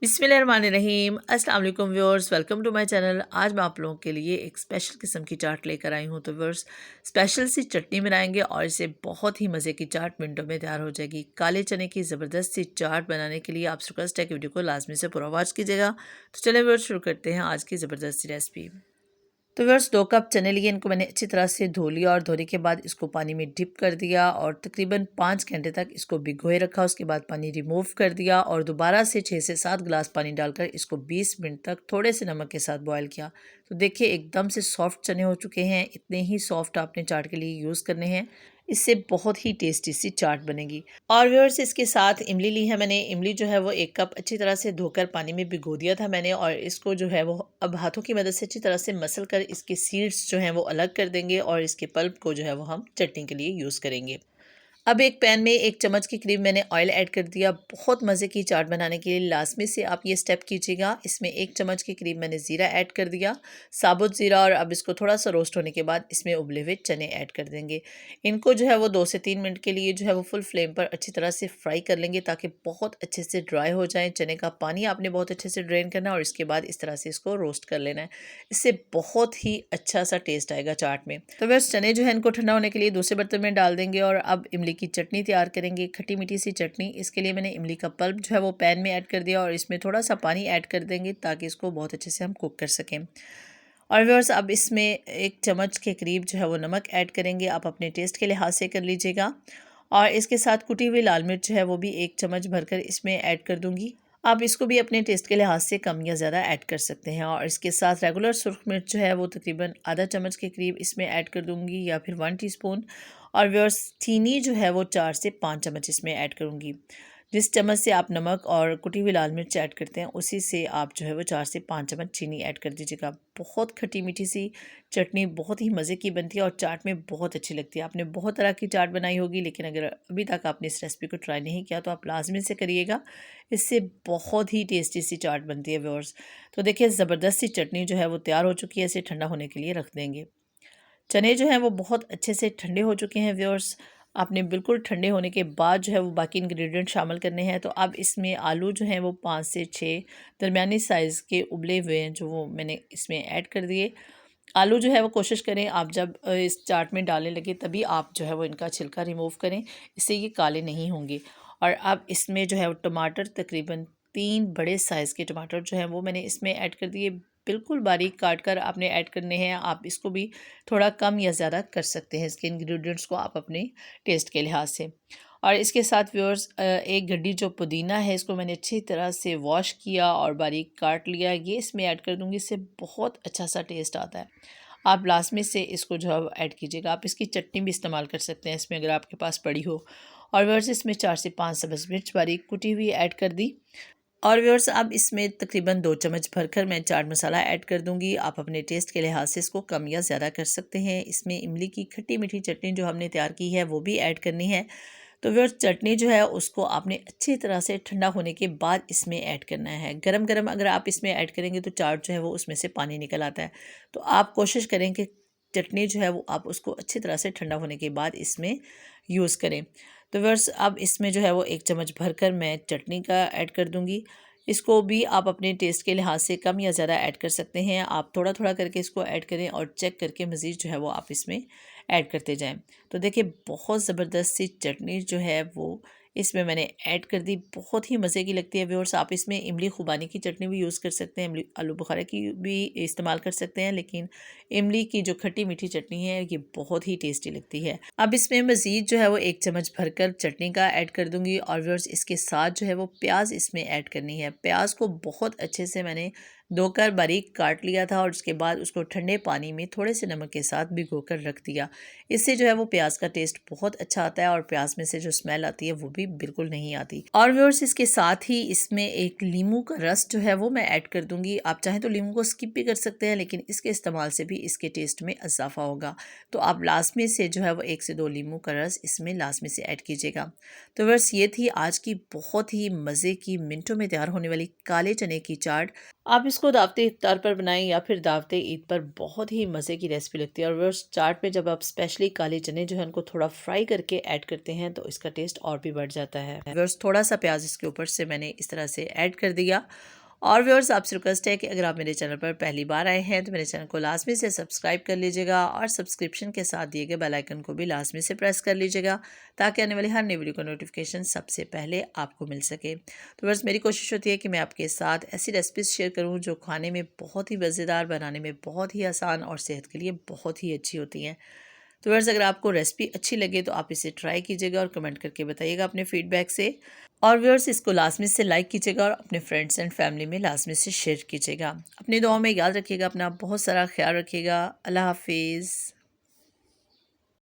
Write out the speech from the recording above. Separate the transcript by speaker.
Speaker 1: बिस्मिल्लाहिर्रहमानिर्रहीम। अस्सलाम वालेकुम viewers, welcome to my channel. आज मैं आप लोगों के लिए एक स्पेशल किस्म की चाट लेकर आई हूँ। तो व्यूअर्स, स्पेशल सी चटनी बनाएंगे और इसे बहुत ही मज़े की चाट मिनटों में तैयार हो जाएगी। काले चने की ज़बरदस्त सी चाट बनाने के लिए आप रिक्वेस्ट है कि वीडियो को लाजमी से पूरा वॉच कीजिएगा। तो चलिए व्यूअर्स, शुरू करते हैं आज की ज़बरदस्त सी रेसिपी। तो व्यूअर्स, 2 कप चने लिए, इनको मैंने अच्छी तरह से धो लिया और धोने के बाद इसको पानी में डिप कर दिया और तकरीबन 5 घंटे तक इसको भिगोए रखा। उसके बाद पानी रिमूव कर दिया और दोबारा से 6 से 7 गिलास पानी डालकर इसको 20 मिनट तक थोड़े से नमक के साथ बॉयल किया। तो देखिए एकदम से सॉफ्ट चने हो चुके हैं। इतने ही सॉफ्ट आपने चाट के लिए यूज़ करने हैं, इससे बहुत ही टेस्टी सी चाट बनेगी। और व्यूअर्स, इसके साथ इमली ली है मैंने। इमली जो है वो 1 कप अच्छी तरह से धोकर पानी में भिगो दिया था मैंने, और इसको जो है वो अब हाथों की मदद से अच्छी तरह से मसल कर इसके सीड्स जो हैं वो अलग कर देंगे और इसके पल्प को जो है वो हम चटनी के लिए यूज़ करेंगे। अब एक पैन में 1 चम्मच के करीब मैंने ऑयल ऐड कर दिया। बहुत मज़े की चाट बनाने के लिए लाजमी से आप ये स्टेप कीजिएगा। इसमें 1 चम्मच के करीब मैंने ज़ीरा ऐड कर दिया, साबुत ज़ीरा। और अब इसको थोड़ा सा रोस्ट होने के बाद इसमें उबले हुए चने ऐड कर देंगे। इनको जो है वो 2 से 3 मिनट के लिए जो है वो फुल फ्लेम पर अच्छी तरह से फ्राई कर लेंगे ताकि बहुत अच्छे से ड्राई हो जाए। चने का पानी आपने बहुत अच्छे से ड्रेन करना है और इसके बाद इस तरह से इसको रोस्ट कर लेना है। इससे बहुत ही अच्छा सा टेस्ट आएगा चाट में। तो बस चने जो है इनको ठंडा होने के लिए दूसरे बर्तन में डाल देंगे और अब इमली की चटनी तैयार करेंगे, खट्टी मीठी सी चटनी। इसके लिए मैंने इमली का पल्प जो है वो पैन में ऐड कर दिया और इसमें थोड़ा सा पानी ऐड कर देंगे ताकि इसको बहुत अच्छे से हम कुक कर सकें। और व्यूअर्स, अब इसमें 1 चम्मच के करीब जो है वो नमक ऐड करेंगे। आप अपने टेस्ट के लिहाज से कर लीजिएगा। और इसके साथ कुटी हुई लाल मिर्च जो है वो भी 1 चम्मच भरकर इसमें ऐड कर दूंगी। आप इसको भी अपने टेस्ट के लिहाज से कम या ज़्यादा ऐड कर सकते हैं। और इसके साथ रेगुलर सुर्ख मिर्च जो है वो तकरीबन आधा चम्मच के करीब इसमें ऐड कर दूंगी, या फिर 1 टीस्पून। और व्यूअर्स, चीनी जो है वो 4 से 5 चम्मच इसमें ऐड करूंगी। जिस चम्मच से आप नमक और कुटी हुई लाल मिर्च ऐड करते हैं, उसी से आप जो है वो 4 से 5 चम्मच चीनी ऐड कर दीजिएगा। बहुत खट्टी मीठी सी चटनी बहुत ही मज़े की बनती है और चाट में बहुत अच्छी लगती है। आपने बहुत तरह की चाट बनाई होगी, लेकिन अगर अभी तक आपने इस रेसिपी को ट्राई नहीं किया तो आप लाजमी से करिएगा। इससे बहुत ही टेस्टी सी चाट बनती है व्यूअर्स। तो देखिए ज़बरदस्त सी चटनी जो है वो तैयार हो चुकी है। इसे ठंडा होने के लिए रख देंगे। चने जो हैं वो बहुत अच्छे से ठंडे हो चुके हैं व्यूअर्स। आपने बिल्कुल ठंडे होने के बाद जो है वो बाकी इंग्रेडिएंट शामिल करने हैं। तो अब इसमें आलू जो हैं वो 5 से 6 दरमियानी साइज़ के उबले हुए हैं, जो वो मैंने इसमें ऐड कर दिए। आलू जो है वो कोशिश करें आप जब इस चाट में डालने लगे तभी आप जो है वो इनका छिलका रिमूव करें, इससे ये काले नहीं होंगे। और अब इसमें जो है वो टमाटर, तकरीबन 3 बड़े साइज़ के टमाटर जो हैं वो मैंने इसमें ऐड कर दिए। बिल्कुल बारीक काट कर आपने ऐड करने हैं। आप इसको भी थोड़ा कम या ज़्यादा कर सकते हैं, इसके इंग्रेडिएंट्स को आप अपने टेस्ट के लिहाज से। और इसके साथ व्यूअर्स, एक गड्डी जो पुदीना है इसको मैंने अच्छी तरह से वॉश किया और बारीक काट लिया, ये इसमें ऐड कर दूँगी। इससे बहुत अच्छा सा टेस्ट आता है। आप लाजमी से इसको जो है ऐड कीजिएगा। आप इसकी चटनी भी इस्तेमाल कर सकते हैं इसमें, अगर आपके पास पड़ी हो। और व्यूअर्स, इसमें 4 से 5 सब्ज़ मिर्च बारीक कुटी हुई ऐड कर दी। और व्यूअर्स, अब इसमें तकरीबन 2 चम्मच भरकर मैं चाट मसाला ऐड कर दूंगी। आप अपने टेस्ट के लिहाज से इसको कम या ज़्यादा कर सकते हैं। इसमें इमली की खट्टी मीठी चटनी जो हमने तैयार की है वो भी ऐड करनी है। तो व्यूअर्स, चटनी जो है उसको आपने अच्छी तरह से ठंडा होने के बाद इसमें ऐड करना है। गरम गरम अगर आप इसमें ऐड करेंगे तो चाट जो है वो उसमें से पानी निकल आता है। तो आप कोशिश करें कि चटनी जो है वो आप उसको अच्छी तरह से ठंडा होने के बाद इसमें यूज़ करें। तो व्यूअर्स, अब इसमें जो है वो 1 चम्मच भरकर मैं चटनी का ऐड कर दूंगी। इसको भी आप अपने टेस्ट के लिहाज से कम या ज़्यादा ऐड कर सकते हैं। आप थोड़ा थोड़ा करके इसको ऐड करें और चेक करके मज़ीद जो है वो आप इसमें ऐड करते जाएं। तो देखिए बहुत ज़बरदस्त सी चटनी जो है वो इसमें मैंने ऐड कर दी। बहुत ही मज़े की लगती है व्यूअर्स। आप इसमें इमली खुबानी की चटनी भी यूज़ कर सकते हैं, इमली आलू बुखारा की भी इस्तेमाल कर सकते हैं, लेकिन इमली की जो खट्टी मीठी चटनी है ये बहुत ही टेस्टी लगती है। अब इसमें मज़ीद जो है वो 1 चम्मच भरकर चटनी का ऐड कर दूंगी। और व्यूअर्स, इसके साथ जो है वो प्याज इसमें ऐड करनी है। प्याज को बहुत अच्छे से मैंने धोकर बारीक काट लिया था और उसके बाद उसको ठंडे पानी में थोड़े से नमक के साथ भिगो कर रख दिया। इससे जो है वो प्याज का टेस्ट बहुत अच्छा आता है और प्याज में से जो स्मेल आती है वो भी बिल्कुल नहीं आती। और व्यूअर्स, इसके साथ ही इसमें एक लीमू का रस जो है वो मैं ऐड कर दूंगी। आप चाहें तो लीमू को स्किप भी कर सकते हैं, लेकिन इसके इस्तेमाल से भी इसके टेस्ट में इजाफा होगा। तो आप लाजमी से जो है वो 1 से 2 लीमू का रस इसमें लाजमी से ऐड कीजिएगा। तो व्यूअर्स, ये थी आज की बहुत ही मज़े की मिनटों में तैयार होने वाली काले चने की चाट। आप इसको को दावते इफ्तार पर बनाएं या फिर दावते ईद पर, बहुत ही मज़े की रेसिपी लगती है। और व्यूअर्स, चाट में जब आप स्पेशली काले चने जो है उनको थोड़ा फ्राई करके ऐड करते हैं तो इसका टेस्ट और भी बढ़ जाता है। व्यूअर्स, थोड़ा सा प्याज इसके ऊपर से मैंने इस तरह से ऐड कर दिया। और व्यूअर्स, आपसे रिक्वेस्ट है कि अगर आप मेरे चैनल पर पहली बार आए हैं तो मेरे चैनल को लाजमी से सब्सक्राइब कर लीजिएगा और सब्सक्रिप्शन के साथ दिए गए बेल आइकन को भी लाजमी से प्रेस कर लीजिएगा ताकि आने वाली हर नई वीडियो का नोटिफिकेशन सबसे पहले आपको मिल सके। तो बस मेरी कोशिश होती है कि मैं आपके साथ ऐसी रेसिपीज शेयर करूं जो खाने में बहुत ही मज़ेदार, बनाने में बहुत ही आसान और सेहत के लिए बहुत ही अच्छी होती हैं। तो व्यूअर्स, अगर आपको रेसिपी अच्छी लगे तो आप इसे ट्राई कीजिएगा और कमेंट करके बताइएगा अपने फीडबैक से। और व्यूअर्स, इसको लाजमी से लाइक कीजिएगा और अपने फ्रेंड्स एंड फैमिली में लाजमी से शेयर कीजिएगा। अपनी दुआओं में याद रखिएगा, अपना बहुत सारा ख्याल रखिएगा। अल्लाह हाफिज़।